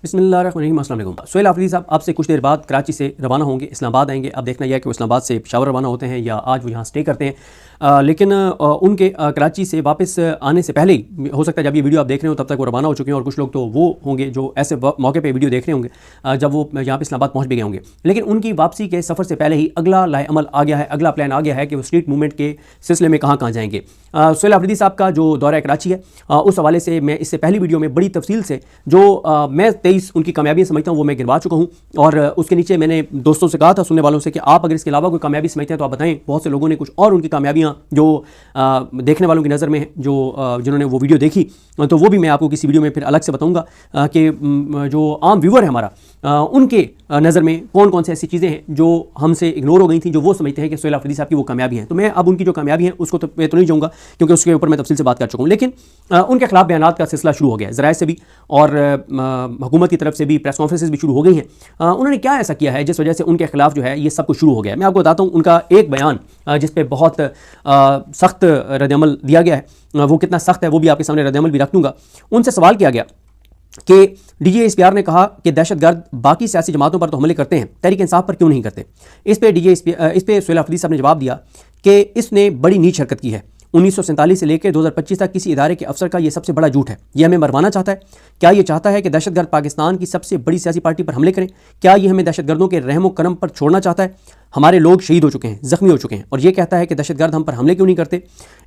बिस्मिल्लाहिर्रहमानिर्रहीम। अस्सलाम वालेकुम। सोहेल आफरीदी साहब आपसे कुछ देर बाद कराची से रवाना होंगे, इस्लामाबाद आएंगे। अब देखना यह है कि वो इस्लामाबाद से पेशावर रवाना होते हैं या आज वो यहाँ स्टे करते हैं। लेकिन उनके कराची से वापस आने से पहले ही हो सकता है जब ये वीडियो आप देख रहे हो तब तक वो रवाना हो चुके हैं, और कुछ लोग तो वो होंगे जो ऐसे मौके पर वीडियो देख रहे होंगे जब वो यहाँ पर इस्लामाबाद पहुँच भी गए होंगे। लेकिन उनकी वापसी के सफ़र से पहले ही अगला लाएअमल आ गया है, अगला प्लान आ गया है कि वो स्ट्रीट मूवमेंट के सिलसिले में कहाँ जाएंगे। सोहेल आफरीदी साहब का जो दौरा कराची है उस हवाले से मैं इससे पहली वीडियो में बड़ी तफसील से जो मैं 23 उनकी कामयाबियाँ समझता हूँ वो मैं गिनवा चुका हूँ, और उसके नीचे मैंने दोस्तों से कहा था, सुनने वालों से, कि आप अगर इसके अलावा कोई कामयाबी समझते हैं तो आप बताएं। बहुत से लोगों ने कुछ और उनकी कामयाबियाँ जो देखने वालों की नज़र में जो जिन्होंने वो वीडियो देखी, तो वो भी मैं आपको किसी वीडियो में फिर अलग से बताऊँगा कि जो आम व्यूवर है हमारा, उनके नज़र में कौन कौन से ऐसी चीज़ें हैं जो हमसे इग्नोर हो गई थी, जो वो समझते हैं कि सोहेल आफरीदी साहब की वो कामयाबी हैं। तो मैं अब उनकी जो कामयाबी है उसको तो मैं तो नहीं जाऊँगा क्योंकि उसके ऊपर मैं तफसील से बात कर चुका हूँ। लेकिन उनके खिलाफ बयानात का सिलसिला शुरू हो गया है, ज़राए से भी और हुकूमत की तरफ से भी प्रेस कॉन्फ्रेंसेस भी शुरू हो गई हैं। उन्होंने क्या ऐसा किया है जिस वजह से उनके खिलाफ जो है ये सब कुछ शुरू हो गया है। मैं आपको बताता हूँ उनका एक बयान जिस पे बहुत सख्त रद्दअमल दिया गया है, वो कितना सख्त है वो भी आपके सामने रद्दअमल भी रख दूँगा। उनसे सवाल किया गया कि DGSPR ने कहा कि दहशतगर्द बाकी सियासी जमातों पर तो हमले करते हैं, तहरीक इंसाफ पर क्यों नहीं करते। इस पे सोहेल आफरीदी साहब ने जवाब दिया कि इसने बड़ी नीच हरकत की है। 1947 से लेकर 2025 तक किसी इदारे के अफसर का ये सबसे बड़ा झूठ है। ये हमें मरवाना चाहता है। क्या ये चाहता है कि दहशतगर्द पाकिस्तान की सबसे बड़ी सियासी पार्टी पर हमले करें? क्या ये हमें दहशतगर्दों के रहमो करम पर छोड़ना चाहता है? हमारे लोग शहीद हो चुके हैं, जख्मी हो चुके हैं, और ये कहता है कि दहशतगर्द हम पर हमले क्यों नहीं करते।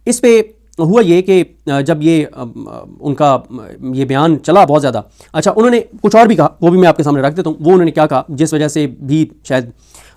इस पे हुआ ये कि जब ये उनका ये बयान चला बहुत ज़्यादा, अच्छा उन्होंने कुछ और भी कहा, वो भी मैं आपके सामने रख देता हूँ। वो उन्होंने क्या कहा जिस वजह से भी शायद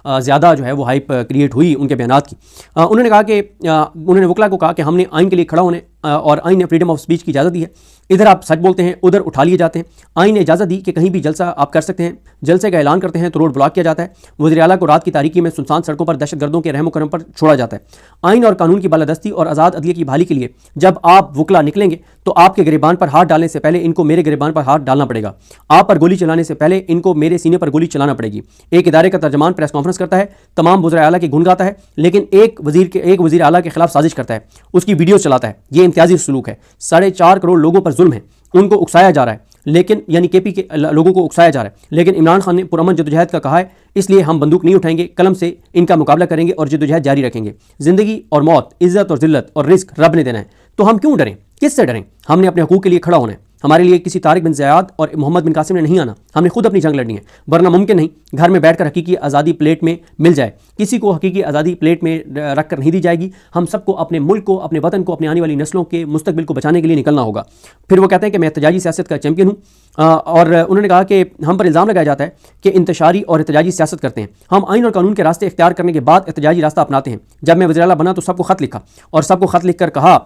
ज़्यादा जो है वो हाइप क्रिएट हुई उनके बयानात की। उन्होंने कहा कि उन्होंने वकला को कहा कि हमने आइन के लिए खड़ा होने और आइन ने फ्रीडम ऑफ स्पीच की इजाज़त दी है। इधर आप सच बोलते हैं, उधर उठा लिए जाते हैं। आइन ने इजाज़त दी कि कहीं भी जलसा आप कर सकते हैं, जलसे का ऐलान करते हैं तो रोड ब्लॉक किया जाता है। वज़ीर आला को रात की तारीकी में सुनसान सड़कों पर दहशतगर्दों के रहमो करम पर छोड़ा जाता है। आइन और कानून की बालादस्ती और आज़ाद अदलिया की बहाली के लिए जब आप वकला निकलेंगे तो आपके गिरबान पर हाथ डालने से पहले इनको मेरे गिरबान पर हाथ डालना पड़ेगा। आप पर गोली चलाने से पहले इनको मेरे सीने पर गोली चलाना पड़ेगी। एक इदारे का तर्जमान प्रेस कॉन्फ्रेंस करता है, तमाम वज़ीर आला की गुण गाता है, लेकिन एक वज़ीर आला के खिलाफ साजिश करता है, उसकी वीडियो चलाता है। ये इम्तियाजी सलूक है। 4.5 करोड़ लोगों पर जुल्म है, उनको उकसाया जा रहा है, लेकिन यानी KP के लोगों को उकसाया जा रहा है। लेकिन इमरान खान ने पुरअमन जद्दोजहद का कहा है, इसलिए हम बंदूक नहीं उठाएंगे, कलम से इनका मुकाबला करेंगे और जद्दोजहद जारी रखेंगे। ज़िंदगी और मौत, इज़्ज़त और ज़िल्लत और रिस्क रब ने देना है, तो हम क्यों डरें? किससे डरें? हमने अपने हकूक़ के लिए खड़ा होना है। हमारे लिए किसी तारिक बिन ज़ियाद और मोहम्मद बिन कासिम ने नहीं आना, हमने खुद अपनी जंग लड़नी है। वरना मुमकिन नहीं घर में बैठकर हकीकी आज़ादी प्लेट में मिल जाए। किसी को हकीकी आज़ादी प्लेट में रख कर नहीं दी जाएगी। हम सबको अपने मुल्क को, अपने वतन को, अपने आने वाली नस्लों के मुस्तकबिल को बचाने के लिए निकलना होगा। फिर वो कहते हैं कि मैं एहतजाजी सियासत का चैंपियन हूँ, और उन्होंने कहा कि हम पर इल्ज़ाम लगाया जाता है कि इंतशारी और एहतजाजी सियासत करते हैं। हम आइन और कानून के रास्ते इख्तियार करने के बाद एहतजाजी रास्ता अपनाते हैं। जब मैं वज़ीर आला बना तो सबको ख़त लिखा और सबको ख़त लिख कर कहा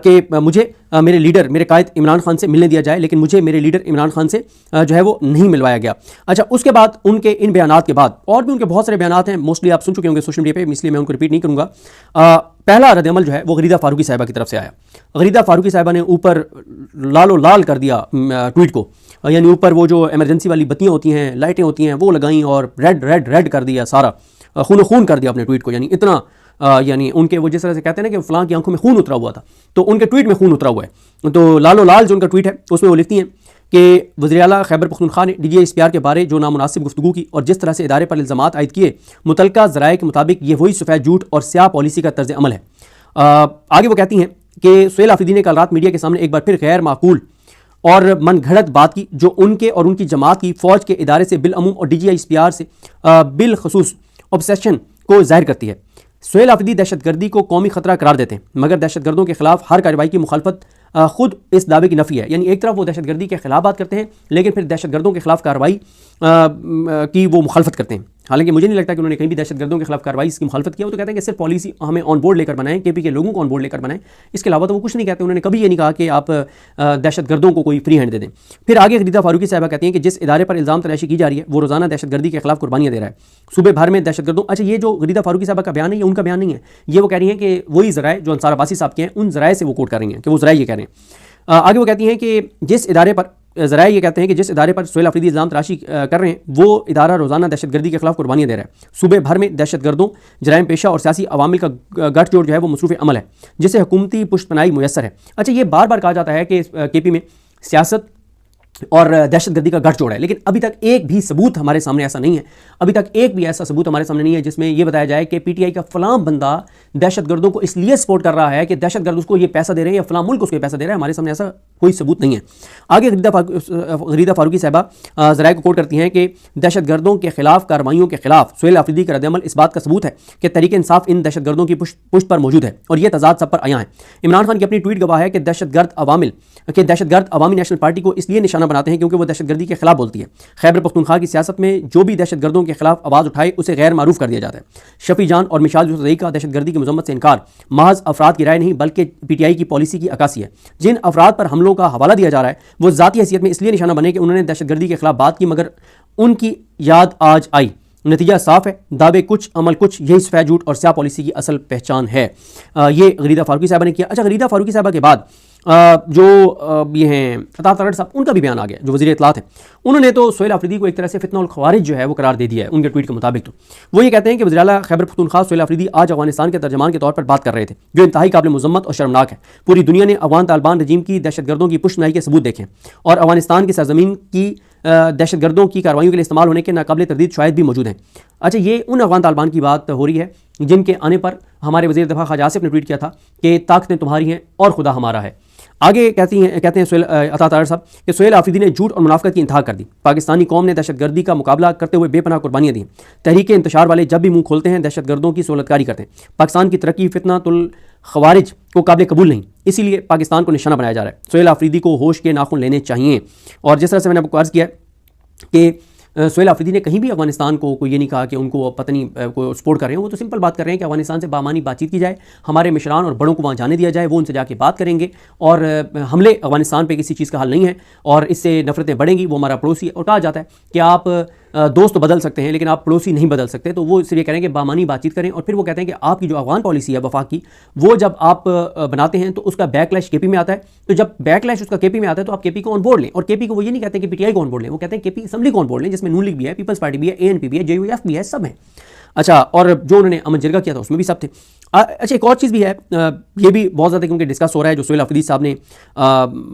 कि मुझे मेरे लीडर, मेरे कायद इमरान खान से मिलने दिया जाए, लेकिन मुझे मेरे लीडर इमरान खान से जो है वो नहीं मिलवाया गया। अच्छा, उसके बाद उनके इन बयानात के बाद और भी उनके बहुत सारे बयानात हैं, मोस्टली आप सुन चुके होंगे सोशल मीडिया पे, इसलिए मैं उनको रिपीट नहीं करूँगा। पहला रद्दअमल जो है वो गरीदा फारूकी साहिबा की तरफ से आया। गरीदा फारूकी साहिबा ने ऊपर लालो लाल कर दिया ट्वीट को, यानी ऊपर वो जो एमरजेंसी वाली बत्तियाँ होती हैं, लाइटें होती हैं, वो लगाई और रेड कर दिया, सारा खून कर दिया अपने ट्वीट को। यानी इतना यानी उनके वो जिस तरह से कहते हैं ना कि फलां की आंखों में खून उतरा हुआ था, तो उनके ट्वीट में खून उतरा हुआ है। तो लालो लाल जो उनका ट्वीट है उसमें वो लिखती हैं कि वज़ीर आला खैबर पख्तूनख्वा ने DGSPR के बारे जो नामुनासिब गुफ्तगू की और जिस तरह से इदारे पर इल्ज़ामात आयद किए, मुतलका ज़राए के मुताबिक ये वही सफ़ेद झूठ और स्याह पॉलिसी का तर्ज अमल है। आगे वो कहती हैं कि सोहेल आफरीदी ने कल रात मीडिया के सामने एक बार फिर गैर माकूल और मन घड़त बात की जो उनके और उनकी जमात की फ़ौज के इदारे से बिलअमूम और DGSPR से बिलखसूस ऑब्सेशन को ज़ाहिर करती है। सोहेल आफरीदी दहशतगर्दी को कौमी खतरा करार देते हैं, मगर दहशतगर्दों के खिलाफ हर कार्रवाई की मुखालफत खुद इस दावे की नफ़ी है। यानी एक तरफ वो दहशतगर्दी के खिलाफ बात करते हैं, लेकिन फिर दहशतगर्दों के खिलाफ कार्रवाई की वो मुखालफत करते हैं। हालांकि मुझे नहीं लगता कि उन्होंने कहीं भी दहशतगर्दों के खिलाफ कार्रवाई की मुखालफत किया। वो तो कहते हैं कि सिर्फ पॉलिसी हमें ऑन बोर्ड लेकर बनाएं, KP के लोगों को ऑन बोर्ड लेकर बनाएं, इसके अलावा तो वो कुछ नहीं कहते। उन्होंने कभी ये नहीं कहा कि आप दहशतगर्दों को कोई फ्री हैंड दे दें। फिर आगे गरीदा फारूकी साहिबा कहती हैं कि जिस इदारे पर इल्ज़ाम तलाशी की जा रही है वो रोज़ाना दहशतगर्दी के खिलाफ कुर्बानियाँ दे रहा है, सूबे भर में दहशतगर्दों। अच्छा, ये जो गरीदा फारूकी साहिबा का बयान है ये उनका बयान नहीं है, ये वो कह रही हैं कि वही ज़राए जो अंसार अब्बासी साहब के हैं उन ज़राए से वो कोट कर रही हैं कि वो ज़राए ये कह रहे हैं। आगे वो कहती हैं कि जिस इदारे पर ज़राए ये कहते हैं कि जिस इदारे पर सोहेल आफरीदी इल्ज़ाम तराशी कर रहे हैं वो इदारा रोज़ाना दहशतगर्दी के खिलाफ कुर्बानियाँ दे रहा है। सूबे भर में दहशतगर्दों, जराइम पेशा और सियासी अवामिल का गठजोड़ जो है वो मसरूफ़ अमल है, जिसे हुकूमती पुष्टपनाही मुयसर है। अच्छा, ये बार बार कहा जाता है कि KP में सियासत और दहशतगर्दी का गठजोड़ है। लेकिन अभी तक एक भी सबूत हमारे सामने ऐसा नहीं है, अभी तक एक भी ऐसा सबूत हमारे सामने नहीं है जिसमें यह बताया जाए कि पीटीआई का फलां बंदा दहशतगर्दों को इसलिए सपोर्ट कर रहा है कि दहशतगर्द उसको ये पैसा दे रहे हैं या फलां मुल्क उसको ये पैसा दे रहा है। हमारे सामने ऐसा कोई सबूत नहीं है। आगे गरीदा फारूकी साहबा ज़राए को कोट करती हैं कि दहशतगर्दों के खिलाफ कार्रवाइयों के खिलाफ सुहेल आफरीदी का रद्दअमल इस बात का सबूत है कि तहरीक इंसाफ इन दहशतगर्दों की पुष्ट पर मौजूद है और यह तजाद सब पर आया है। इमरान खान की अपनी ट्वीट गवाह है कि दहशतगर्द अवामी नेशनल पार्टी को इसलिए निशाना बनाते हैं क्योंकि वो दहशतगर्दी के खिलाफ बोलती है। खैबर पख्तूनख्वा की सियासत में जो भी दहशतगर्दों के खिलाफ आवाज़ उठाए उसे गैर मारूफ कर दिया जाता है। शफी जान और मिशाल यूसुफ का दहशतगर्दी की मजम्मत से इनकार महज अफराद की राय नहीं बल्कि पीटीआई की पॉलिसी की अक्कासी है। जिन अफराद पर हमलों का हवाला दिया जा रहा है वो ज़ाती हैसियत में इसलिए निशाना बने कि उन्होंने दहशतगर्दी के खिलाफ बात की मगर उनकी याद आज आई। नतीजा साफ है, दावे कुछ अमल कुछ, यही सफ़ेद झूठ और स्याह पॉलिसी की असल पहचान है। ये गरीदा फारूकी साहबा ने किया। अच्छा, गरीदा फारूकी साहबा के बाद जो ये हैं अता तलड़ साहब, उनका भी बयान आ गया, जो वज़ीर इत्तलात हैं। उन्होंने तो सुहेल आफरीदी को एक तरह से फितनउल खवारिज जो है वो करार दे दिया है उनके ट्वीट के मुताबिक। तो वो ये कहते हैं कि वज़ीर आला खैबर पख्तूनख्वा सुहेल आफरीदी आज अफगानिस्तान के तर्जमान के तौर पर बात कर रहे थे जो इंतहाई काबिल मुज़म्मत और शर्मनाक है। पूरी दुनिया ने अफगान तालिबान रजीम की दहशतगर्दों की पुष्टनाई के सबूत देखे और अफगानिस्तान की सरजमीन की दहशतगर्दों की कार्रवाइयों के लिए इस्तेमाल होने के नाकाबिल तरदीद शायद भी मौजूद हैं। अच्छा, ये उन अफगान तालिबान की बात हो रही है जिनके आने पर हमारे वज़ीर दफ़ा ख्वाजा आसिफ ने ट्वीट किया था कि ताकतें तुम्हारी हैं और खुदा हमारा है। आगे कहते हैं अता तलड़ साहब कि सुहेल आफरीदी ने झूठ और मुनाफिकत की इंतहा कर दी। पाकिस्तानी कौम ने दहशतगर्दी का मुकाबला करते हुए बेपनाह कुर्बानियाँ दी। तहरीक इंतशार वाले जब भी मुंह खोलते हैं दहशतगर्दों की सहूलतकारी करते हैं। पाकिस्तान की तरक्की फितनातुल खवारिज को काबिल कबूल नहीं, इसीलिए पाकिस्तान को निशाना बनाया जा रहा है। सुहेल आफरीदी को होश के नाखून लेने चाहिए। और जिस तरह से मैंने आपको अर्ज़ किया कि सुहेल आफरीदी ने कहीं भी अफगानिस्तान को कोई ये नहीं कहा कि उनको पता नहीं को सपोर्ट कर रहे हैं। वो तो सिंपल बात कर रहे हैं कि अफगानिस्तान से बामानी बातचीत की जाए, हमारे मिशरान और बड़ों को वहाँ जाने दिया जाए, वो उनसे जाके बात करेंगे और हमले अफगानिस्तान पे किसी चीज़ का हल नहीं है और इससे नफरतें बढ़ेंगी। वो हमारा पड़ोसी है और कहा जाता है कि आप दोस्त तो बदल सकते हैं लेकिन आप पड़ोसी नहीं बदल सकते। तो वो इसलिए कह रहे हैं कि बामानी बातचीत करें। और फिर वो कहते हैं कि आपकी जो अफगान पॉलिसी है वफाक की, वो जब आप बनाते हैं तो उसका बैकलैश केपी में आता है। तो जब बैकलैश उसका केपी में आता है तो आप केपी को ऑन बोर्ड लें। और केपी को वो ये नहीं कहते कि पीटीआई को ऑन बोर्ड लें, वो कहते हैं केपी असम्बली को ऑन बोर्ड लें जिसमें नून लीग भी है, पीपल्स पार्टी भी है, एएनपी भी है, जेयूएफ भी है, सब है। अच्छा, और जो उन्होंने अमन जिरगा किया था उसमें भी सब थे। अच्छा, एक और चीज़ भी है, ये भी बहुत ज़्यादा क्योंकि डिस्कस हो रहा है। जो सुहेल आफरीदी साहब ने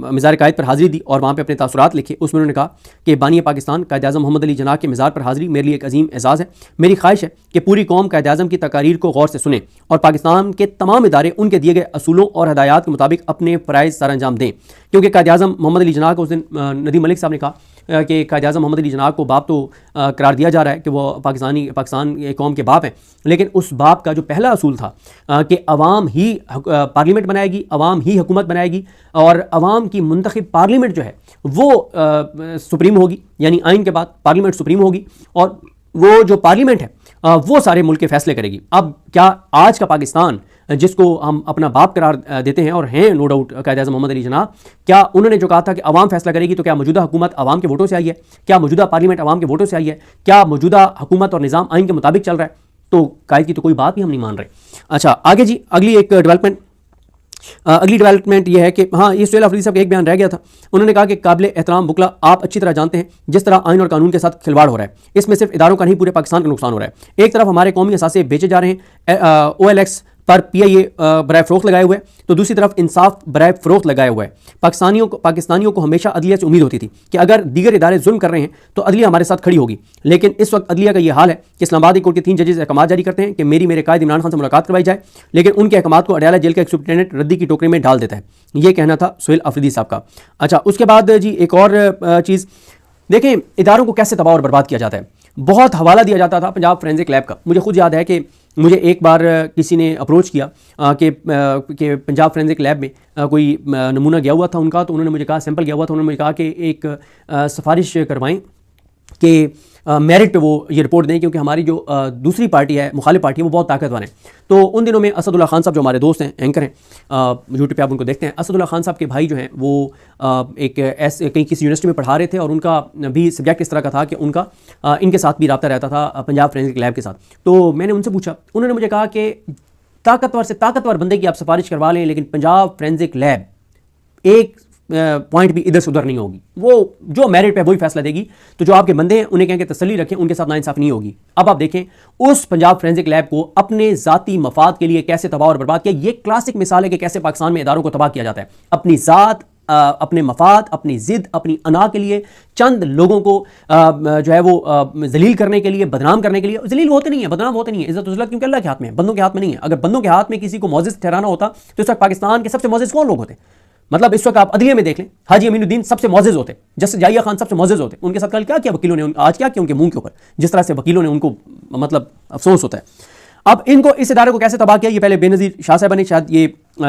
मज़ार कायद पर हाज़िरी दी और वहाँ पे अपने तासुरात लिखे, उसमें उन्होंने कहा कि बानी पाकिस्तान कायद-ए-आज़म मोहम्मद अली जिन्नाह के मज़ार पर हाज़िरी मेरे लिए एक अजीम एजाज़ है। मेरी ख्वाहिश है कि पूरी कौम कायद-ए-आज़म की तकारीर को गौर से सुने और पाकिस्तान के तमाम इदारे उनके दिए गए असूलों और हदायत के मुताबिक अपने फ़राइज़ सर अंजाम दें। क्योंकि कायद-ए-आज़म मोहम्मद अली जिन्नाह को उस दिन नदीम मलिक साहब ने कहा कि कायद-ए-आज़म मोहम्मद अली जिन्नाह को बाप तो करार दिया जा रहा है कि वो पाकिस्तान कौम के बाप हैं, लेकिन उस बाप का जो पहला असूल था कि अवाम ही पार्लियामेंट बनाएगी, अवाम ही हुकूमत बनाएगी और अवाम की मुंतखब पार्लियामेंट जो है वो सुप्रीम होगी, यानी आइन के बाद पार्लियामेंट सुप्रीम होगी और वो जो पार्लियामेंट है वो सारे मुल्क के फैसले करेगी। अब क्या आज का पाकिस्तान जिसको हम अपना बाप करार देते हैं और हैं नो डाउट कायद-ए-आज़म मोहम्मद अली जिन्नाह, क्या उन्होंने जो कहा था कि अवाम फैसला करेगी, तो क्या मौजूदा हुकूमत अवाम के वोटों से आई है? क्या मौजूदा पार्लियामेंट अवाम के वोटों से आई है? क्या मौजूदा हुकूमत और निज़ाम आइन के मुताबिक चल रहा है? तो कायद की तो कोई बात ही हम नहीं मान रहे। अच्छा, आगे जी अगली डेवलपमेंट ये है कि हाँ, ये सुहेल आफरीदी साहब का एक बयान रह गया था। उन्होंने कहा कि काबिल एहतराम बुकला, आप अच्छी तरह जानते हैं जिस तरह आइन और कानून के साथ खिलवाड़ हो रहा है, इसमें सिर्फ इदारों का नहीं पूरे पाकिस्तान का नुकसान हो रहा है। एक तरफ हमारे कौमी असासे बेचे जा रहे हैं, OLX पर PIA बराए फ़रोख्त लगाए हुए, तो दूसरी तरफ इंसाफ बराए फ़रोख्त लगाया हुआ है। पाकिस्तानियों को हमेशा अदलिया से उम्मीद होती थी कि अगर दीगर इदारे जुल्म कर रहे हैं तो अदलिया हमारे साथ खड़ी होगी, लेकिन इस वक्त अदलिया का यह हाल है कि इस्लामाबाद कोर्ट के 3 जजेस अहकाम जारी करते हैं कि मेरे कायद इमरान खान से मुलाकात करवाई जाए, लेकिन उनके अहकाम को अडयाला जेल का एक सुप्रिटेंडेंट रद्दी की टोकरी में डाल देता है। यह कहना था सुहेल आफरीदी साहब का। अच्छा, उसके बाद जी एक और चीज़ देखें, इदारों को कैसे तबाह और बर्बाद किया जाता है। बहुत हवाला दिया जाता था पंजाब फोरेंसिक लैब का। मुझे खुद याद है कि मुझे एक बार किसी ने अप्रोच किया कि पंजाब फोरेंसिक लैब में कोई नमूना गया हुआ था उनका, तो उन्होंने मुझे कहा, सैंपल गया हुआ था, उन्होंने मुझे कहा कि एक सिफारिश करवाएं कि मेरिट पे वो ये रिपोर्ट दें, क्योंकि हमारी जो दूसरी पार्टी है, मुखालिफ पार्टी है, वो बहुत ताकतवर है। तो उन दिनों में असदुल्ला खान साहब जो हमारे दोस्त हैं, एंकर हैं, यूट्यूब पे आप उनको देखते हैं, असदुल्ला खान साहब के भाई जो हैं वो एक ऐसे कहीं किसी यूनिवर्सिटी में पढ़ा रहे थे और उनका भी सब्जेक्ट इस तरह का था कि उनका इनके साथ भी रब्ता रहता था पंजाब फोरेंसिक लैब के साथ। तो मैंने उनसे पूछा, उन्होंने मुझे कहा कि ताकतवर से ताकतवर बंदे की आप सिफारिश करवा लें, लेकिन पंजाब फोरेंसिक लैब एक पॉइंट भी इधर से उधर नहीं होगी, वो जो मेरिट पे वही फैसला देगी। तो जो आपके बंदे हैं उन्हें कहें कि तसल्ली रखें, उनके साथ नाइंसाफ नहीं होगी। अब आप देखें उस पंजाब फोरेंसिक लैब को अपने जाती मफाद के लिए कैसे तबाह और बर्बाद किया। ये क्लासिक मिसाल है कि कैसे पाकिस्तान में इदारों को तबाह किया जाता है, अपनी ज़ात अपने मफाद, अपनी ज़िद, अपनी अना के लिए, चंद लोगों को जो है वो जलील करने के लिए, बदनाम करने के लिए। जलील होते नहीं है, बदनाम होते नहीं है, इज़्ज़त उज़्ज़त क्योंकि अल्लाह के हाथ में है, बंदों के हाथ में नहीं है। अगर बंदों के हाथ में किसी को मौजिज़ ठहराना होता तो इस वक्त पाकिस्तान के सबसे मौजिज़ कौन लोग होते? मतलब इस वक्त आप अदलिया में देख लें, हाजी अमीनुद्दीन सबसे मौजिज़ होते, जस्टिस जाहिया खान सबसे मौजिज़ होते। उनके साथ कल क्या किया वकीलों ने, आज क्या किया उनके मुंह के ऊपर, जिस तरह से वकीलों ने उनको मतलब अफसोस होता है। अब इनको, इस इदारे को कैसे तबाह किया, ये पहले बेनज़ीर शाह साहिबा ने शायद ये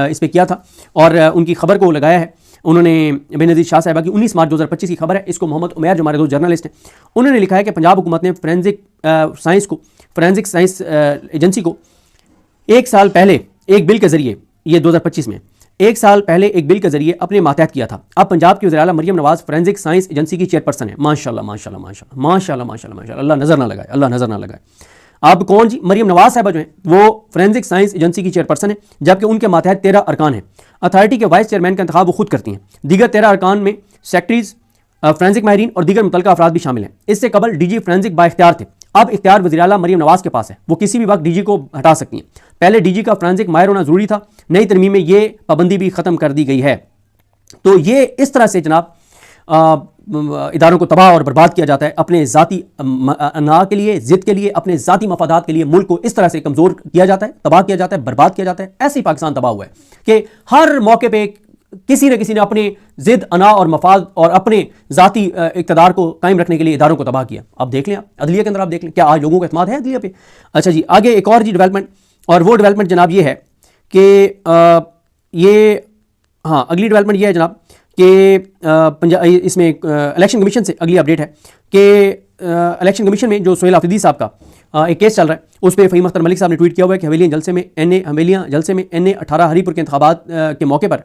इस पर किया था और उनकी खबर को लगाया है उन्होंने। बेनज़ीर शाह साहिबा की 19 मार्च 2025 की खबर है। इसको मोहम्मद उमैर जो हमारे दो जर्नलिस्ट हैं उन्होंने लिखा है कि पंजाब हुकूमत ने फोरेंसिक साइंस एजेंसी को एक साल पहले एक बिल के जरिए, ये 2025 में एक साल पहले एक बिल के जरिए अपने मातहत किया था। अब पंजाब की वज़ीर-ए-आला मरियम नवाज़ फोरेंसिक साइंस एजेंसी की चेयरपर्सन है। माशाल्लाह माशाल्लाह माशाल्लाह माशाल्लाह माशाल्लाह माशाल्लाह, अल्लाह नज़र ना लगाए, अल्लाह नज़र ना लगाए। अब कौन जी? मरियम नवाज साहिबा जो है वो फोरेंसिक साइंस एजेंसी की चेयरपर्सन है, जबकि उनके मातहत 13 अरकान हैं। अथॉरिटी के वाइस चेयरमैन का इंतखाब वो खुद करती हैं। दीगर 13 अरकान में सेक्रेटरीज, फोरेंसिक माहिरीन और दीगर मुतल्लिका अफराद भी शामिल हैं। इससे कबल डीजी फोरेंसिक बाइख्तियार थे, अब इख्तियार वज़ीर-ए-आला मरियम नवाज के पास है, वो किसी भी वक्त डीजी को हटा सकती हैं। पहले डीजी का फोरेंसिक माहिर होना जरूरी था, नई तरमीम में ये पाबंदी भी खत्म कर दी गई है। तो ये इस तरह से जनाब इदारों को तबाह और बर्बाद किया जाता है, अपने ज़ाती अना के लिए, ज़िद के लिए, अपने ज़ाती मफादात के लिए मुल्क को इस तरह से कमज़ोर किया जाता है, तबाह किया जाता है, बर्बाद किया जाता है। ऐसे ही पाकिस्तान तबाह हुआ है कि हर मौके पे किसी न किसी ने अपनी ज़िद, अना और मफाद और अपने ज़ाती इक़्तिदार को कायम रखने के लिए इदारों को तबाह किया। अब देख लें, आप अदलिया के अंदर आप देख लें, क्या आज लोगों का एतमाद है अदलिया पे? अच्छा जी, आगे एक और जी डेवलपमेंट, और वो डेवलपमेंट जनाब ये है कि अगली डेवलपमेंट ये है जनाब कि पंजाब इसमें इलेक्शन कमीशन से अगली अपडेट है कि इलेक्शन कमीशन में जो सोहेल आफरीदी साहब का एक केस चल रहा है, उस पर फ़हीम अख्तर मलिक साहब ने ट्वीट किया हुआ है कि हवेलियाँ जलसे में NA 18 हरीपुर के इंतखाब के मौके पर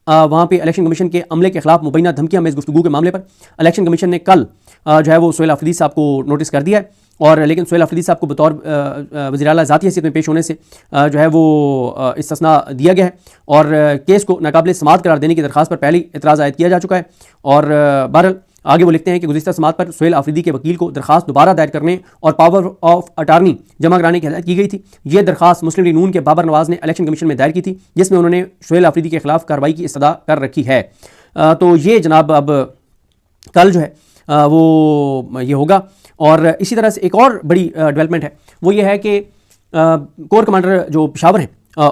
वहाँ पे इलेक्शन कमीशन के अमले के खिलाफ मुबैना धमकियाँ में गुफ्तगू के मामले पर इलेक्शन कमीशन ने कल जो है वो सोहेल आफरीदी साहब को नोटिस कर दिया है। और लेकिन सोहेल आफरीदी साहब को बतौर वज़ीर-ए-आला ज़ाती हैसियत में पेश होने से जो है वो इस्तिस्ना दिया गया है और केस को नाकाबिल समाअत करार देने की दरख्वास्त पर पहले ही एतराज़ आयद किया जा चुका है। और बहरहाल आगे वो लिखते हैं कि गुज़िश्ता समाअत पर सोहेल आफरीदी के वकील को दरख्वास्त दोबारा दायर करने और पावर ऑफ अटार्नी जमा कराने की हिदायत की गई थी। ये दरख्वास्त मुस्लिम लीग नून के बाबर नवाज़ ने इलेक्शन कमीशन में दायर की थी, जिसमें उन्होंने सोहेल आफरीदी के खिलाफ कार्रवाई की इस्तदा कर रखी है। तो ये जनाब अब कल जो है वो ये होगा। और इसी तरह से एक और बड़ी डेवलपमेंट है, वो ये है कि कोर कमांडर जो पेशावर हैं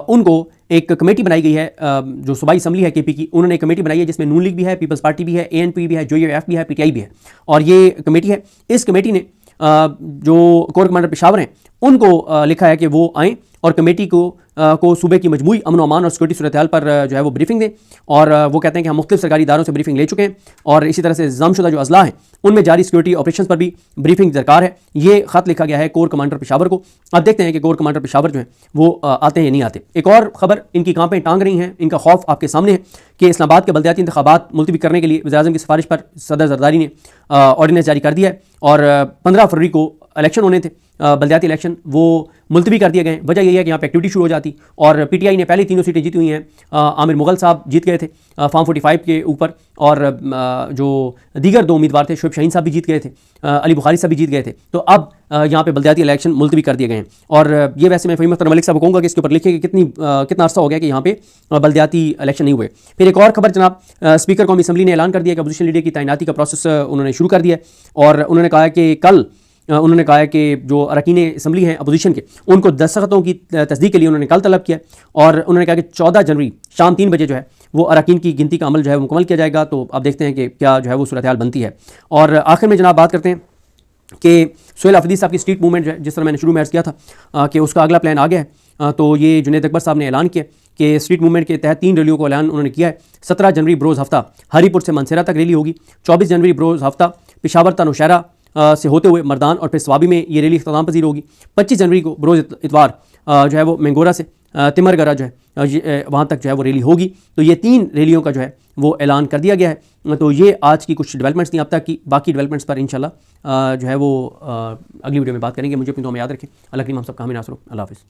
उनको एक कमेटी बनाई गई है, जो सूबाई असम्बली है KP की, उन्होंने एक कमेटी बनाई है जिसमें नून लीग भी है, पीपल्स पार्टी भी है, ANP भी है, JUF भी है, PTI भी है। और ये कमेटी है, इस कमेटी ने जो कोर कमांडर पेशावर हैं उनको लिखा है कि वो आएँ और कमेटी को सूबे की मजमूई अमन अमान और सिक्योरिटी सूरत हाल पर जो है वो ब्रीफिंग दें। और वो कहते हैं कि हम मुख्तलिफ सरकारी इदारों से ब्रीफिंग ले चुके हैं और इसी तरह से ज़मशुदा जो अजला हैं उनमें जारी सिक्योरिटी ऑपरेशन पर भी ब्रीफिंग दरकार है। ये ख़त लिखा गया है कोर कमांडर पेशावर को। अब देखते हैं कि कोर कमांडर पेशावर जो है वो आते हैं या नहीं आते। एक और खबर, इनकी कांपें टांग रही हैं, इनका खौफ आपके सामने है कि इस्लामाबाद के बल्दियाती इंतखाबात मुलतवी करने के लिए वज़ीर-ए-आज़म की सिफारिश पर सदर जरदारी ने ऑर्डिनेंस जारी कर दिया है और 15 फरवरी को इलेक्शन होने थे, बल्दियाती इलेक्शन, वो मुलतवी कर दिए गए। वजह यही है कि यहाँ पे एक्टिविटी शुरू हो जाती और PTI ने पहले 3 सीटें जीती हुई हैं। आमिर मुगल साहब जीत गए थे फॉर्म 45 के ऊपर और जो दीगर 2 उम्मीदवार थे, शुएब शाहीन साहब भी जीत गए थे, अली बुखारी साहब भी जीत गए थे। तो अब यहाँ पे बल्दियाती इलेक्शन मुलतवी कर दिए गए हैं। और ये वैसे मैं फ़हीम अख्तर मलिक साहब को कहूँगा कि इसके ऊपर लिखे कि कितना अर्सा हो गया कि यहाँ पे बल्दियाती इलेक्शन नहीं हुए। फिर एक और खबर जनाब, स्पीकर कौमी असम्बली ने ऐलान कर दिया कि अपोजिशन लीडर की तैनाती का प्रोसेस उन्होंने शुरू कर दिया है और उन्होंने कहा कि कल उन्होंने कहा कि जो अरकान असम्बली हैं अपोजिशन के, उनको दस्तखतों की तस्दीक के लिए उन्होंने कल तलब किया और उन्होंने कहा कि 14 जनवरी शाम 3 बजे जो है वो अरकान की गिनती का अमल जो है वो मुकम्मल किया जाएगा। तो अब देखते हैं कि क्या जो है वो सूरत हाल बनती है। और आखिर में जनाब बात करते हैं कि सोहेल आफरीदी साहब की स्ट्रीट मूवमेंट जो है, जिस तरह मैंने शुरू में अर्ज़ किया था कि उसका अगला प्लान आ गया है। तो ये जुनैद अकबर साहब ने ऐलान किया कि स्ट्रीट मूवमेंट के तहत 3 रैलियों को ऐलान उन्होंने किया है। 17 जनवरी बरोज़ हफ्ता हरीपुर से मनसेरा तक रैली होगी। 24 जनवरी बरोज़ हफ्ता पेशावर ता नौशहरा से होते हुए मर्दान और फिर स्वाबी में ये रैली इख्तिताम पजीर होगी। 25 जनवरी को बरोज़ इतवार जो है वो मैंगोरा से तिमरगरा जो है वहाँ तक जो है वो रैली होगी। तो ये 3 रैलियों का जो है वो ऐलान कर दिया गया है। तो ये आज की कुछ डेवलपमेंट्स थी अब तक की। बाकी डेवलपमेंट्स पर इंशाल्लाह जो है वो अगली वीडियो में बात करेंगे। मुझे अपनी दुआ में याद रखें। अल्लाह करीम हम सब का हामी नासर हो। अल्लाह हाफ़िज़।